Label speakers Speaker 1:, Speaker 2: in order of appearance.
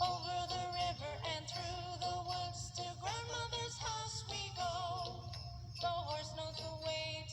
Speaker 1: Over the river and through the woods to grandmother's house we go. The horse knows the way